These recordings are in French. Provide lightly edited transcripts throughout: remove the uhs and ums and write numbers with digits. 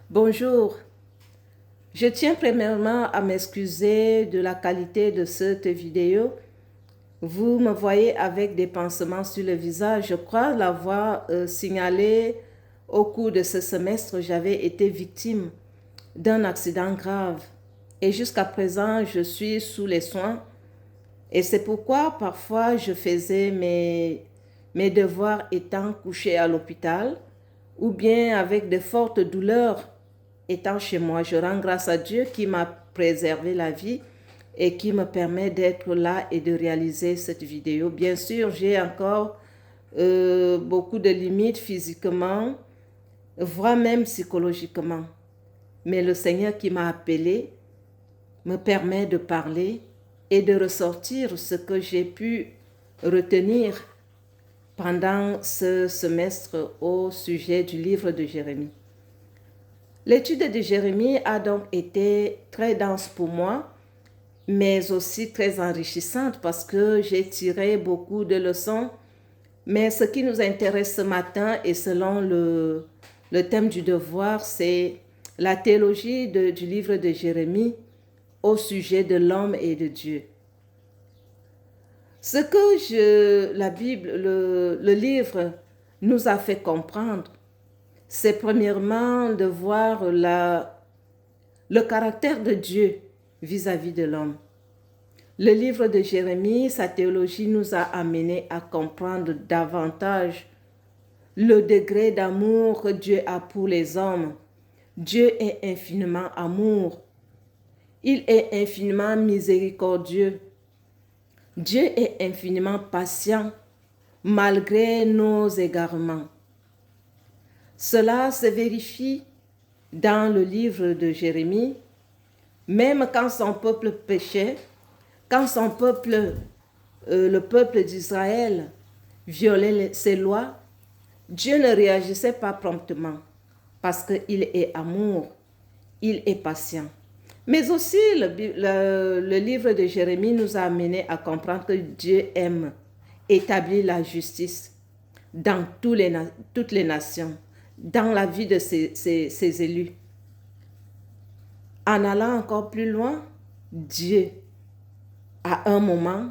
Bonjour, je tiens premièrement à m'excuser de la qualité de cette vidéo. Vous me voyez avec des pansements sur le visage. Je crois l'avoir signalé au cours de ce semestre. J'avais été victime d'un accident grave et jusqu'à présent, je suis sous les soins. Et c'est pourquoi parfois je faisais mes devoirs étant couché à l'hôpital ou bien avec de fortes douleurs étant chez moi. Je rends grâce à Dieu qui m'a préservé la vie et qui me permet d'être là et de réaliser cette vidéo. Bien sûr, j'ai encore beaucoup de limites physiquement, voire même psychologiquement. Mais le Seigneur qui m'a appelé me permet de parler et de ressortir ce que j'ai pu retenir pendant ce semestre au sujet du livre de Jérémie. L'étude de Jérémie a donc été très dense pour moi, mais aussi très enrichissante parce que j'ai tiré beaucoup de leçons. Mais ce qui nous intéresse ce matin et selon le thème du devoir, c'est la théologie du livre de Jérémie au sujet de l'homme et de Dieu. Ce que la Bible, le livre nous a fait comprendre, c'est premièrement de voir le caractère de Dieu vis-à-vis de l'homme. Le livre de Jérémie, sa théologie nous a amené à comprendre davantage le degré d'amour que Dieu a pour les hommes. Dieu est infiniment amour. Il est infiniment miséricordieux. Dieu est infiniment patient malgré nos égarements. Cela se vérifie dans le livre de Jérémie, même quand son peuple péchait, quand son peuple, le peuple d'Israël, violait ses lois, Dieu ne réagissait pas promptement parce qu'il est amour, il est patient. Mais aussi, le livre de Jérémie nous a amené à comprendre que Dieu aime établir la justice dans toutes les nations, dans la vie de ses élus. En allant encore plus loin, Dieu, à un moment,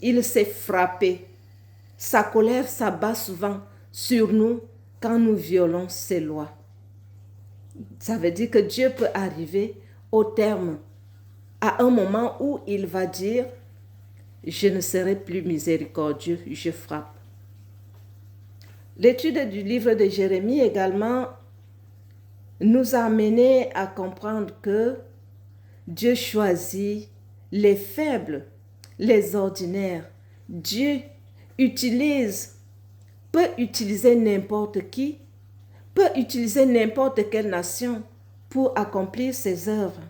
il s'est frappé. Sa colère s'abat souvent sur nous quand nous violons ses lois. Ça veut dire que Dieu peut arriver au terme, à un moment où il va dire « Je ne serai plus miséricordieux, je frappe ». L'étude du livre de Jérémie également nous a amené à comprendre que Dieu choisit les faibles, les ordinaires. Dieu peut utiliser n'importe qui, peut utiliser n'importe quelle nation pour accomplir ses œuvres.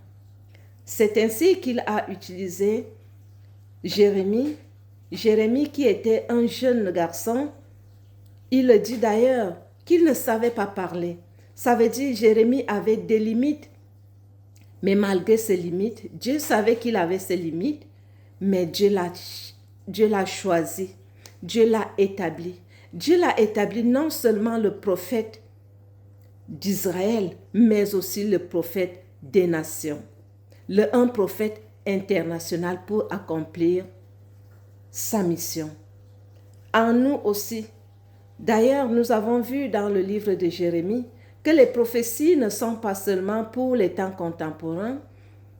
C'est ainsi qu'il a utilisé Jérémie qui était un jeune garçon. Il le dit d'ailleurs qu'il ne savait pas parler. Ça veut dire que Jérémie avait des limites. Mais malgré ses limites, Dieu savait qu'il avait ses limites, mais Dieu l'a choisi. Dieu l'a établi. Dieu l'a établi non seulement le prophète d'Israël, mais aussi le prophète des nations. Un prophète international pour accomplir sa mission. En nous aussi. D'ailleurs, nous avons vu dans le livre de Jérémie que les prophéties ne sont pas seulement pour les temps contemporains,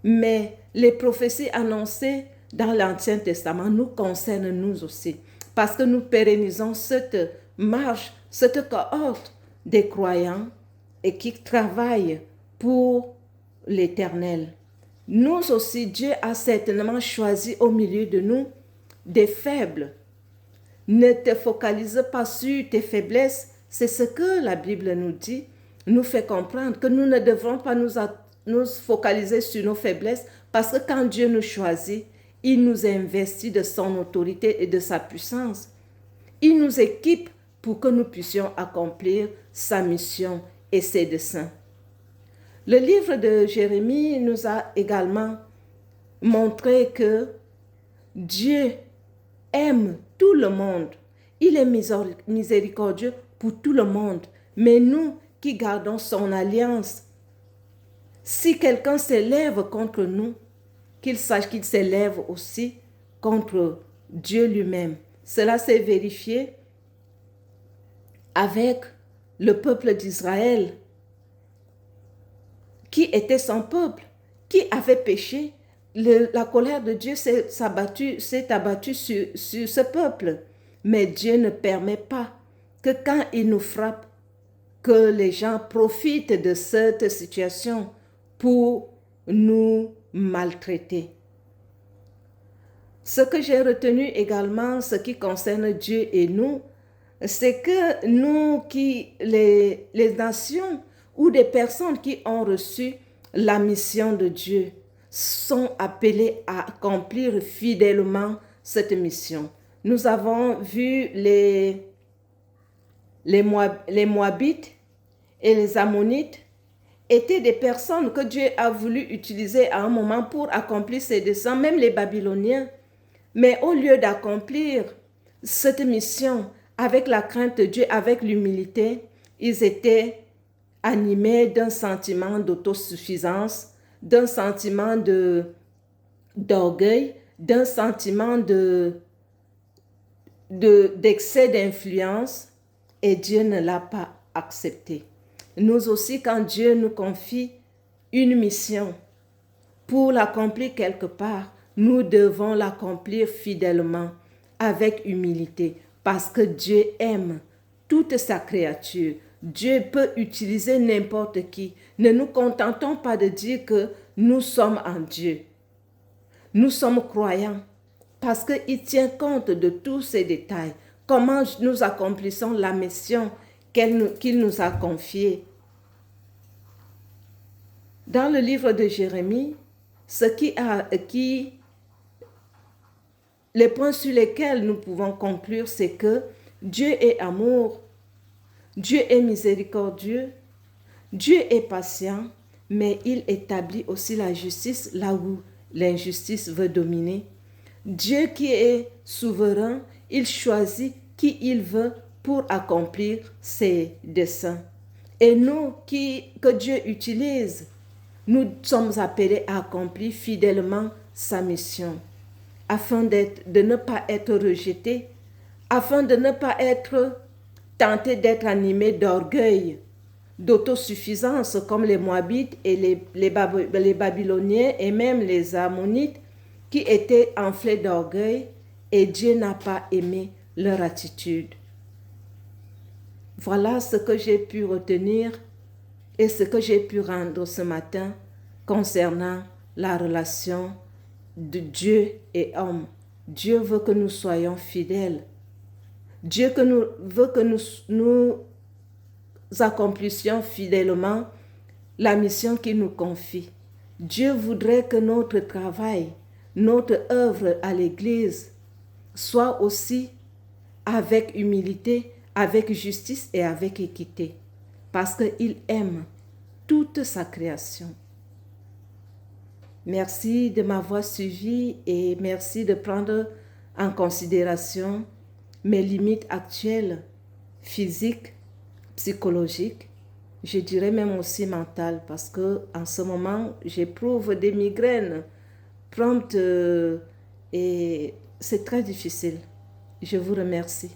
mais les prophéties annoncées dans l'Ancien Testament nous concernent nous aussi, parce que nous pérennisons cette marche, cette cohorte des croyants et qui travaillent pour l'Éternel. Nous aussi, Dieu a certainement choisi au milieu de nous des faibles. Ne te focalise pas sur tes faiblesses, c'est ce que la Bible nous dit, nous fait comprendre que nous ne devons pas nous focaliser sur nos faiblesses parce que quand Dieu nous choisit, il nous investit de son autorité et de sa puissance. Il nous équipe pour que nous puissions accomplir sa mission et ses desseins. Le livre de Jérémie nous a également montré que Dieu aime tout le monde. Il est miséricordieux pour tout le monde. Mais nous qui gardons son alliance, Si quelqu'un s'élève contre nous, qu'il sache qu'il s'élève aussi contre Dieu lui-même. Cela s'est vérifié avec le peuple d'Israël, qui était son peuple, qui avait péché. La colère de Dieu s'est abattue sur ce peuple. Mais Dieu ne permet pas que quand il nous frappe, que les gens profitent de cette situation pour nous maltraiter. Ce que j'ai retenu également, ce qui concerne Dieu et nous, c'est que nous, les nations ou des personnes qui ont reçu la mission de Dieu, sont appelées à accomplir fidèlement cette mission. Nous avons vu les Moabites et les Ammonites étaient des personnes que Dieu a voulu utiliser à un moment pour accomplir ses desseins, même les Babyloniens. Mais au lieu d'accomplir cette mission avec la crainte de Dieu, avec l'humilité, ils étaient animés d'un sentiment d'autosuffisance, d'un sentiment d'orgueil, d'un sentiment d'excès d'influence, et Dieu ne l'a pas accepté. Nous aussi, quand Dieu nous confie une mission pour l'accomplir quelque part, nous devons l'accomplir fidèlement, avec humilité, parce que Dieu aime toute sa créature. Dieu peut utiliser n'importe qui. Ne nous contentons pas de dire que nous sommes en Dieu. Nous sommes croyants parce qu'il tient compte de tous ces détails. Comment nous accomplissons la mission qu'il nous a confiée. Dans le livre de Jérémie, les points sur lesquels nous pouvons conclure, c'est que Dieu est amour, Dieu est miséricordieux, Dieu est patient, mais il établit aussi la justice là où l'injustice veut dominer. Dieu qui est souverain, il choisit qui il veut pour accomplir ses desseins. Et nous, que Dieu utilise, nous sommes appelés à accomplir fidèlement sa mission, afin de ne pas être rejetés, afin de ne pas être tentés d'être animés d'orgueil, d'autosuffisance comme les Moabites et les Babyloniens et même les Ammonites qui étaient enflés d'orgueil, et Dieu n'a pas aimé leur attitude. Voilà ce que j'ai pu retenir et ce que j'ai pu rendre ce matin concernant la relation de Dieu et homme. Dieu veut que nous soyons fidèles. Dieu veut que nous accomplissions fidèlement la mission qu'il nous confie. Dieu voudrait que notre travail, notre œuvre à l'Église soit aussi avec humilité, avec justice et avec équité, parce qu'il aime toute sa création. Merci de m'avoir suivi et merci de prendre en considération mes limites actuelles, physiques, psychologiques, je dirais même aussi mentales, parce que en ce moment, j'éprouve des migraines promptes et c'est très difficile. Je vous remercie.